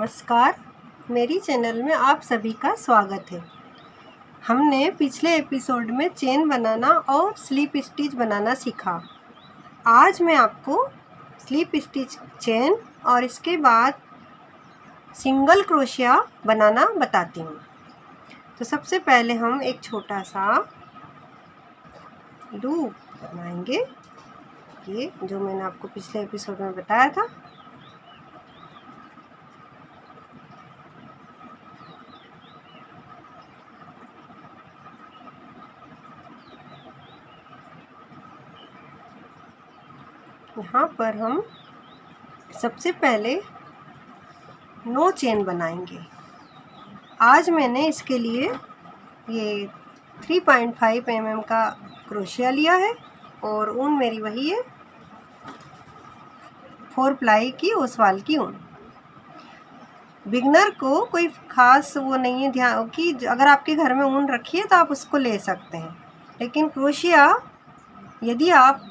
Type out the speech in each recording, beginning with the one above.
नमस्कार, मेरी चैनल में आप सभी का स्वागत है। हमने पिछले एपिसोड में चेन बनाना और स्लिप स्टिच बनाना सीखा। आज मैं आपको स्लिप स्टिच चेन और इसके बाद सिंगल क्रोशिया बनाना बताती हूँ। तो सबसे पहले हम एक छोटा सा लूप बनाएंगे, ये जो मैंने आपको पिछले एपिसोड में बताया था। यहाँ पर हम सबसे पहले 9 चेन बनाएंगे। आज मैंने इसके लिए ये 3.5 mm का क्रोशिया लिया है और ऊन मेरी वही है 4 प्लाई की ओसवाल की ऊन। बिगनर को कोई ख़ास वो नहीं है ध्यान कि अगर आपके घर में ऊन रखी है तो आप उसको ले सकते हैं, लेकिन क्रोशिया यदि आप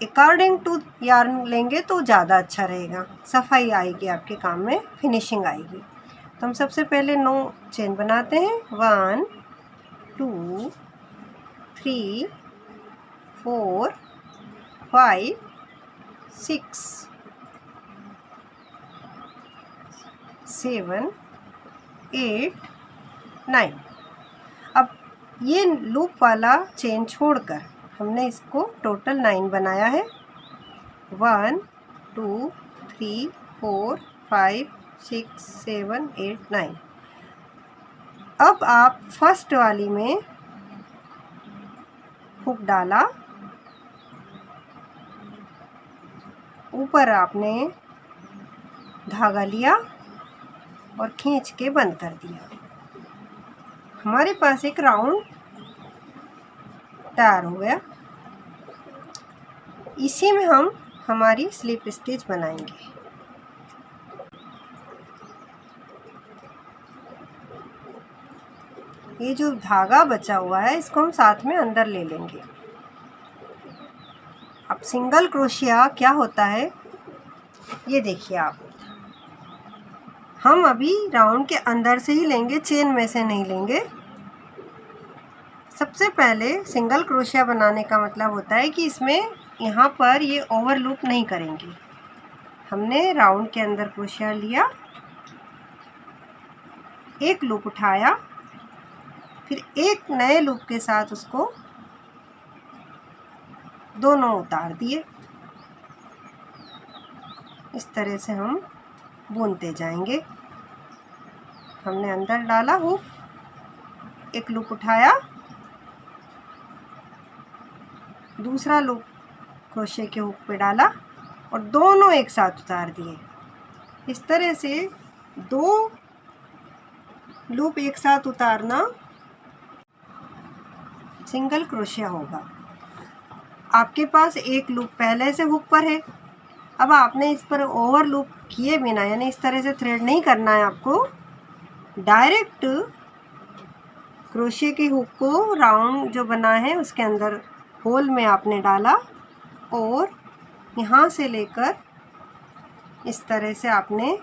अकॉर्डिंग टू यार्न लेंगे तो ज़्यादा अच्छा रहेगा, सफाई आएगी आपके काम में, फिनिशिंग आएगी। तो हम सबसे पहले 9 चेन बनाते हैं। 1 2 3 4 5 6 7 8 9। अब ये लूप वाला चेन छोड़कर हमने इसको टोटल 9 बनाया है। 1 2 3 4 5 6 7 8 9। अब आप फर्स्ट वाली में हुक डाला, ऊपर आपने धागा लिया और खींच के बंद कर दिया। हमारे पास एक राउंड तैयार हो गया। इसी में हम हमारी स्लिप स्टिच बनाएंगे। ये जो धागा बचा हुआ है इसको हम साथ में अंदर ले लेंगे। अब सिंगल क्रोशिया क्या होता है ये देखिए आप। हम अभी राउंड के अंदर से ही लेंगे, चेन में से नहीं लेंगे। सबसे पहले सिंगल क्रोशिया बनाने का मतलब होता है कि इसमें यहाँ पर ये ओवर लूप नहीं करेंगे। हमने राउंड के अंदर क्रोशिया लिया, एक लूप उठाया, फिर एक नए लूप के साथ उसको दोनों उतार दिए। इस तरह से हम बुनते जाएंगे। हमने अंदर डाला हुक, एक लूप उठाया, दूसरा लूप क्रोशिया के हुक पे डाला और दोनों एक साथ उतार दिए। इस तरह से 2 लूप एक साथ उतारना सिंगल क्रोशिया होगा। आपके पास एक लूप पहले से हुक पर है, अब आपने इस पर ओवर लूप किए बिना, यानी इस तरह से थ्रेड नहीं करना है आपको। डायरेक्ट क्रोशिया के हुक को राउंड जो बना है उसके अंदर होल में आपने डाला और यहाँ से लेकर इस तरह से आपने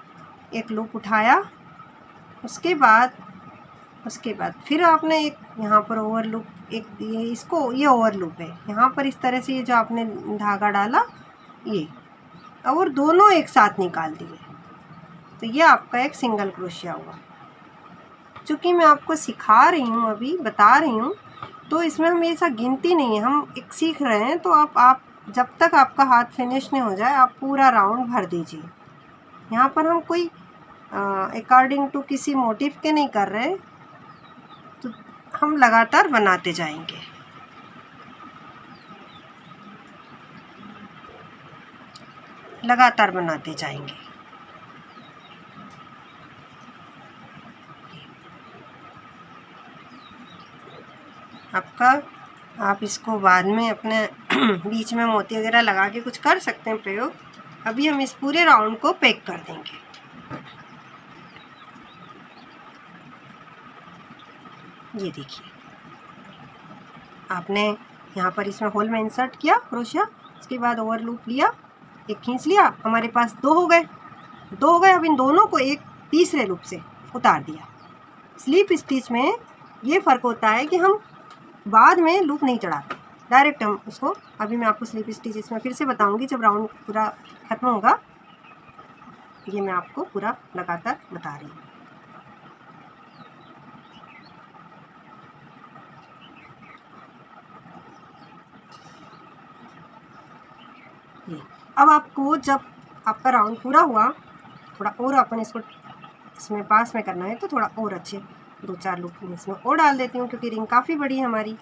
एक लूप उठाया। उसके बाद फिर आपने एक यहाँ पर ओवर लूप, एक ये ओवर लूप है, यहाँ पर इस तरह से ये जो आपने धागा डाला ये, और दोनों एक साथ निकाल दिए। तो ये आपका एक सिंगल क्रोशिया हुआ। चूँकि मैं आपको सिखा रही हूँ, अभी बता रही हूँ, तो इसमें हम ऐसा गिनती नहीं है, हम एक सीख रहे हैं। तो आप जब तक आपका हाथ फिनिश नहीं हो जाए आप पूरा राउंड भर दीजिए। यहाँ पर हम कोई अकॉर्डिंग टू किसी मोटिव के नहीं कर रहे, तो हम लगातार बनाते जाएंगे। लगातार बनाते जाएंगे। आप इसको बाद में अपने बीच में मोती वगैरह लगा के कुछ कर सकते हैं प्रयोग। अभी हम इस पूरे राउंड को पैक कर देंगे। ये देखिए, आपने यहाँ पर इसमें होल में इंसर्ट किया क्रोशिया, उसके बाद ओवर लूप लिया, एक खींच लिया, हमारे पास 2 हो गए। दो हो गए। अब इन दोनों को एक तीसरे लूप से उतार दिया। स्लीप स्टिच में ये फ़र्क होता है कि हम बाद में लूप नहीं चढ़ाते, डायरेक्ट हम उसको, अभी मैं आपको स्लीप स्टिच इसमें फिर से बताऊंगी जब राउंड पूरा खत्म होगा। ये मैं आपको पूरा लगातार बता रही हूँ। ये अब आपको जब आपका राउंड पूरा हुआ, थोड़ा और अपन इसको इसमें पास में करना है तो थोड़ा और अच्छे 2-4 लूप में इसमें और डाल देती हूँ, क्योंकि रिंग काफ़ी बड़ी है हमारी।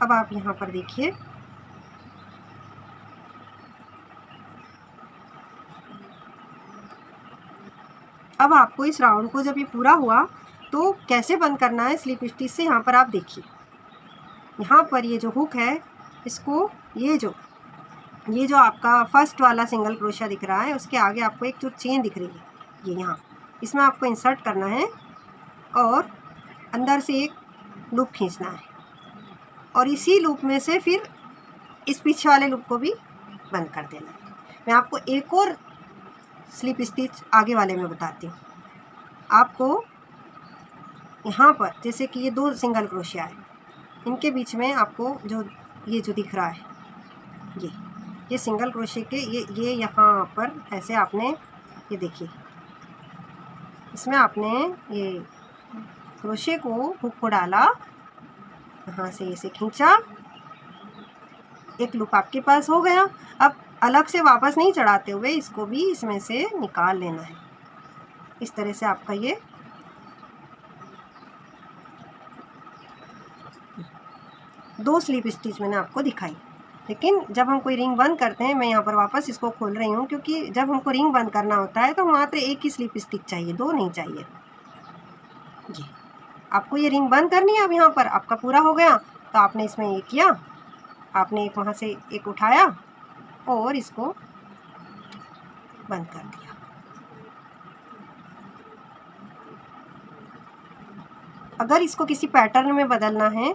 अब आप यहाँ पर देखिए, अब आपको इस राउंड को जब ये पूरा हुआ तो कैसे बंद करना है स्लिप स्टिच से, यहाँ पर आप देखिए। यहाँ पर ये जो हुक है, इसको ये जो आपका फर्स्ट वाला सिंगल क्रोशिया दिख रहा है, उसके आगे आपको एक जो चेन दिख रही है, ये यहाँ इसमें आपको इंसर्ट करना है और अंदर से एक लूप खींचना है, और इसी लूप में से फिर इस पीछे वाले लूप को भी बंद कर देना है। मैं आपको एक और स्लिप स्टिच आगे वाले में बताती हूँ। आपको यहाँ पर जैसे कि ये 2 सिंगल क्रोशिया है, इनके बीच में आपको ये जो दिख रहा है, ये सिंगल क्रोशिया के ये यहाँ पर ऐसे आपने, ये देखिए, इसमें आपने ये क्रोशिया को, हुक को डाला, यहाँ से इसे खींचा, एक लूप आपके पास हो गया। अब अलग से वापस नहीं चढ़ाते हुए इसको भी इसमें से निकाल लेना है। इस तरह से आपका ये दो स्लिप स्टिच मैंने आपको दिखाई। लेकिन जब हम कोई रिंग बंद करते हैं, मैं यहाँ पर वापस इसको खोल रही हूँ, क्योंकि जब हमको रिंग बंद करना होता है तो मात्र एक ही स्लिप स्टिच चाहिए, 2 नहीं चाहिए जी। आपको ये रिंग बंद करनी है। अब यहाँ पर आपका पूरा हो गया तो आपने इसमें ये किया, आपने एक वहाँ से एक उठाया और इसको बंद कर दिया। अगर इसको किसी पैटर्न में बदलना है,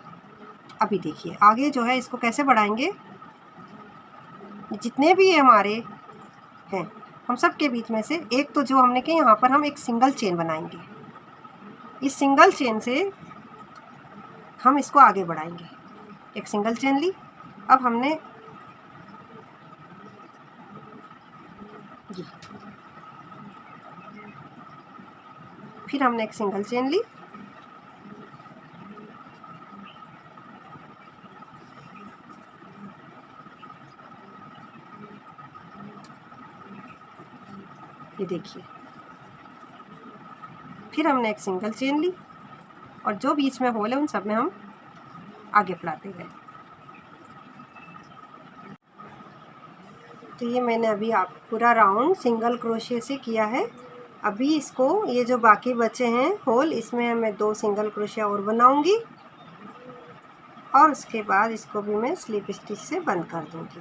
अभी देखिए आगे जो है इसको कैसे बढ़ाएंगे। जितने भी हमारे हैं, हम सब के बीच में से एक तो जो हमने किया, यहाँ पर हम एक सिंगल चेन बनाएंगे। इस सिंगल चेन से हम इसको आगे बढ़ाएंगे। एक सिंगल चेन ली, अब हमने ये, फिर हमने एक सिंगल चेन ली, ये देखिए, फिर हमने एक सिंगल चेन ली और जो बीच में होल है उन सब में हम आगे बढ़ाते गए। तो ये मैंने अभी आप पूरा राउंड सिंगल क्रोशिया से किया है। अभी इसको, ये जो बाकी बचे हैं होल, इसमें मैं 2 सिंगल क्रोशिया और बनाऊंगी और उसके बाद इसको भी मैं स्लिप स्टिच से बंद कर दूंगी।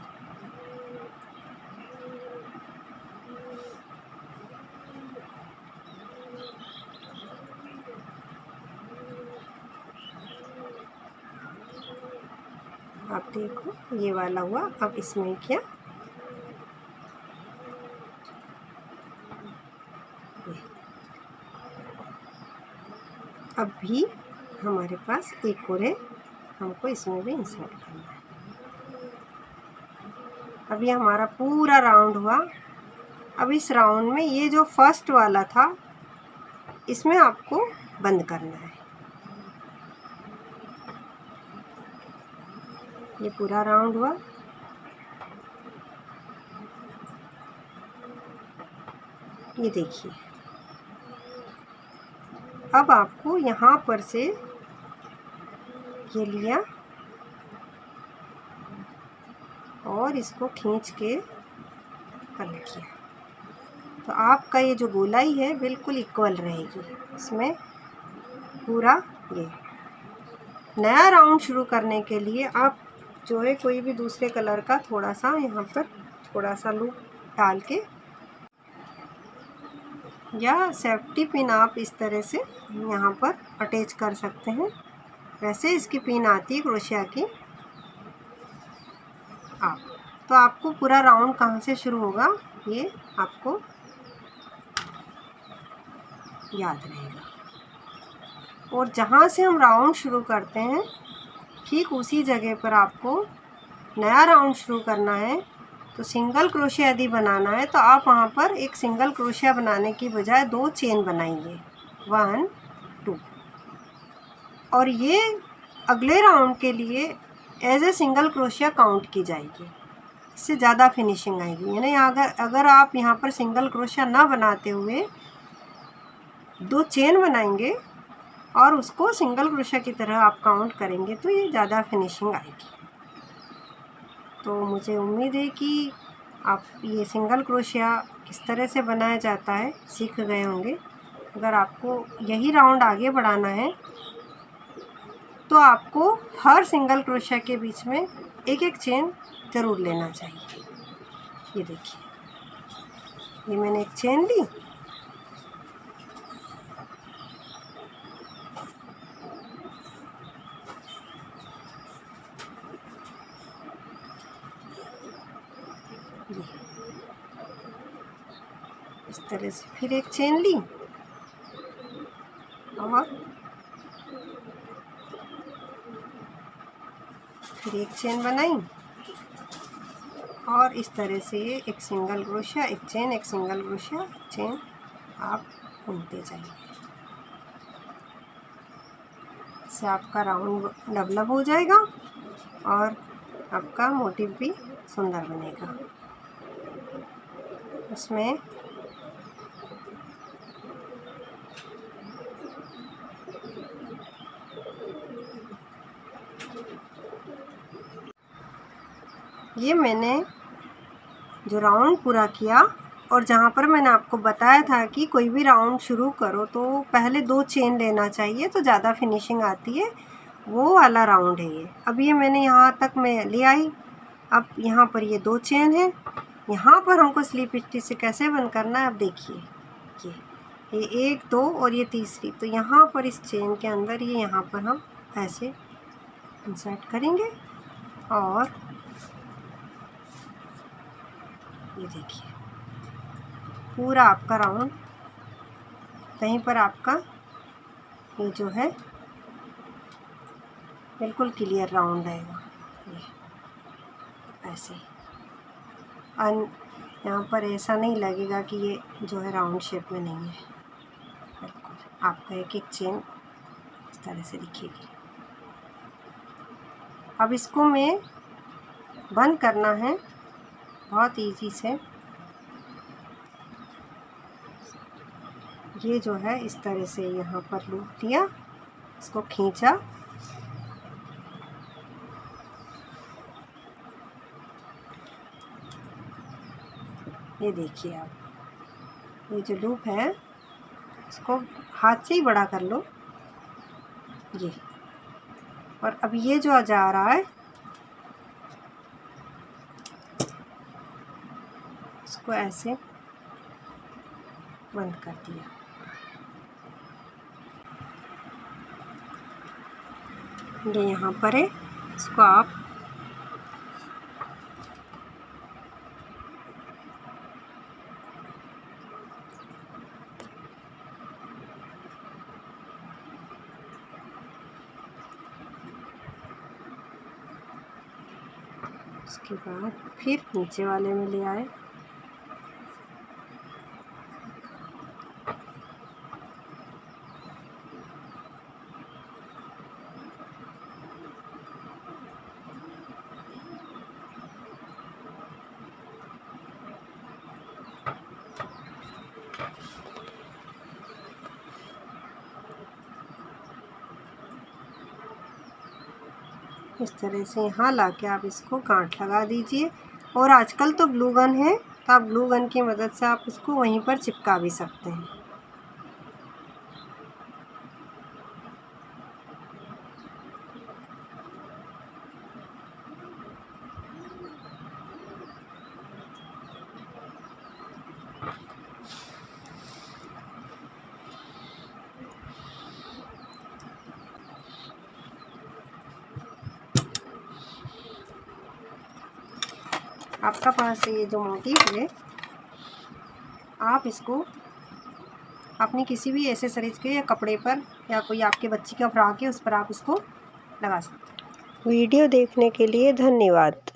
आप देखो ये वाला हुआ। अब इसमें क्या, अब भी हमारे पास एक और है, हमको इसमें भी इंसर्ट करना है। अभी हमारा पूरा राउंड हुआ। अब इस राउंड में ये जो फर्स्ट वाला था, इसमें आपको बंद करना है। ये पूरा राउंड हुआ। ये देखिए, अब आपको यहाँ पर से ये लिया और इसको खींच के कर किया, तो आपका ये जो गोलाई है बिल्कुल इक्वल रहेगी। इसमें पूरा ये नया राउंड शुरू करने के लिए आप जो है कोई भी दूसरे कलर का थोड़ा सा यहाँ पर थोड़ा सा लूप डाल के या सेफ्टी पिन आप इस तरह से यहाँ पर अटैच कर सकते हैं। वैसे इसकी पिन आती है क्रोशिया की। आप तो आपको पूरा राउंड कहाँ से शुरू होगा ये आपको याद रहेगा, और जहाँ से हम राउंड शुरू करते हैं ठीक उसी जगह पर आपको नया राउंड शुरू करना है। तो सिंगल क्रोशिया यदि बनाना है तो आप वहाँ पर एक सिंगल क्रोशिया बनाने की बजाय 2 चेन बनाइए, 1 2, और ये अगले राउंड के लिए as a single crochet count की जाएगी। इससे ज़्यादा फिनिशिंग आएगी। यानी अगर आप यहाँ पर सिंगल क्रोशिया ना बनाते हुए 2 चेन बनाएंगे और उसको सिंगल क्रोशिया की तरह आप काउंट करेंगे तो ये ज़्यादा फिनिशिंग आएगी। तो मुझे उम्मीद है कि आप ये सिंगल क्रोशिया किस तरह से बनाया जाता है सीख गए होंगे। अगर आपको यही राउंड आगे बढ़ाना है तो आपको हर सिंगल क्रोशिया के बीच में एक एक चेन ज़रूर लेना चाहिए। ये देखिए, ये मैंने एक चेन ली, इस तरह से फिर एक चेन ली और फिर एक चेन बनाई, और इस तरह से ये एक सिंगल क्रोशिया, एक चेन, एक सिंगल क्रोशिया, चेन आप बुनते जाइए। इससे आपका राउंड डेवलप हो जाएगा और आपका मोटिव भी सुंदर बनेगा। उसमें ये मैंने जो राउंड पूरा किया, और जहाँ पर मैंने आपको बताया था कि कोई भी राउंड शुरू करो तो पहले 2 चेन लेना चाहिए तो ज़्यादा फिनिशिंग आती है, वो वाला राउंड है ये। अब ये मैंने यहाँ तक मैं ले आई। अब यहाँ पर ये 2 चेन है, यहाँ पर हमको स्लिप स्टिच से कैसे बंद करना है अब देखिए। ये 1 2 और ये तीसरी, तो यहाँ पर इस चेन के अंदर ये यहाँ पर हम ऐसे इंसर्ट करेंगे और ये देखिए पूरा आपका राउंड कहीं पर आपका ये जो है बिल्कुल क्लियर राउंड रहेगा। ये ऐसे यहाँ पर ऐसा नहीं लगेगा कि ये जो है राउंड शेप में नहीं है। बिल्कुल आपका एक एक चेन इस तरह से दिखेगी। अब इसको मैं बंद करना है बहुत इजी से। ये जो है इस तरह से यहाँ पर लूप दिया, इसको खींचा, ये देखिए आप ये जो लूप है इसको हाथ से ही बड़ा कर लो ये, और अब ये जो जा रहा है इसको ऐसे बंद कर दिया। ये यहाँ पर है, इसको आप उसके बाद फिर नीचे वाले में ले आए, इस तरह से यहाँ लाके आप इसको गांठ लगा दीजिए। और आजकल तो ग्लू गन है तो आप ग्लू गन की मदद से आप इसको वहीं पर चिपका भी सकते हैं। आपका पास ये जो मोटिव है, आप इसको अपनी किसी भी एक्सेसरीज के या कपड़े पर या कोई आपके बच्ची का फ्रॉक है उस पर आप इसको लगा सकते हैं। वीडियो देखने के लिए धन्यवाद।